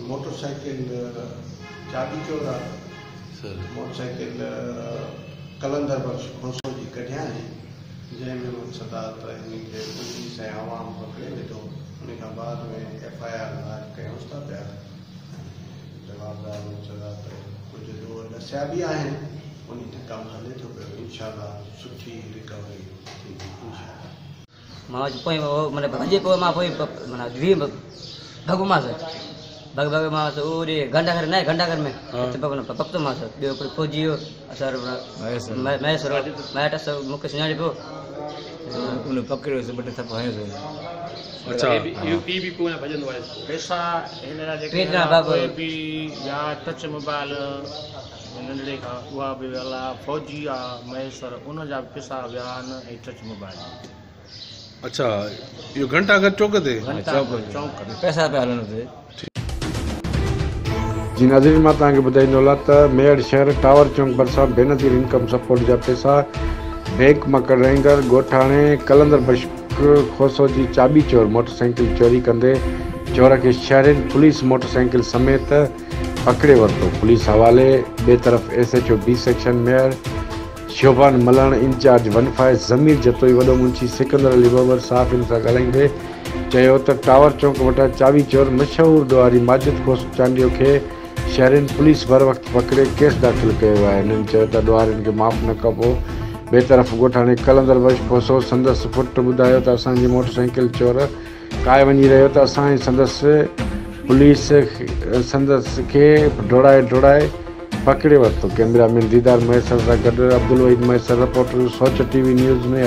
Motorcycle चाबी चोर motorcycle कलंदर बख्श खोसो जी कढिया जंहिंमें मक़सद इनखे पुलिस ऐं आवाम पकड़े वेठो। उन खां बाद में FIR लाज कयूंसि था पिया। जवाबदार मक़सद कुझु ॾसिया बि आहिनि। उन कमु हले थो पियो। इंशाअल्लाह सुठी रिकवरी थींदी इंशाअल्लाह। मां पोइ माना भॼे पोइ मां पोइ माना भॻोमांस भॻ ओॾे घंटाघर न आहे घंटाघर में पकतोमांसि। ॿियो कोई फौजी हुयो असर महेश्वर माइट मूंखे सुञाणे पियो उन पकड़ियोसीं ॿ टे थप हयोसीं। अच्छा भी कोई भजन वाले पैसा हिनरा जेके भी या टच मोबाइल नंढड़े का उहा भी वाला फौजी आ महेश्वर उन जा पैसा वियान ऐं टच मोबाइल। अच्छा यो घंटाघर चौक ते चौक पैसा पे हलन ते। जी नाज़रीन मां तव्हांखे ॿुधाईंदो त मेड़ शहर टावर चौक भरिसां बेनज़ीर इनकम सपोर्ट जा पैसा बैंक मां कढाईंदड़ ॻोठाणे कलंदर बख्श खोसो जी चाबी चोर मोटरसाइकिल चोरी कंदे चोर खे शहरनि पुलिस मोटरसाइकिल समेत पकड़े वरितो। पुलिस हवाले ॿिए तरफ़ SHO B सेक्शन मेयर शोभान मलण इंचार्ज 15 ज़मीर जतोई वॾो मुंशी सिकंदर अली बबर साफ़ इन सां ॻाल्हाईंदे चयो त टावर चौक वटां चाबी चोर मशहूर ॾुआरी माजिद खोस चांडियो खे शहरनि पुलिस बर वक़्तु पकड़े केस दाख़िल कयो आहे। हिननि चयो त ॾुआरियुनि खे माफ़ न कबो। ॿिए तरफ़ ॻोठाणे कलंदर बख्श खोसो संदसि पुटु ॿुधायो त असांजी मोटरसाइकिल चोर काए वञी रहियो त असां संदसि पुलिस संदसि खे डोड़ाए पकड़े वरितो। कैमरामैन दीदार मैसर सां गॾु अब्दुल वहीद मैसर रिपोर्टर सोच TV न्यूज़ में।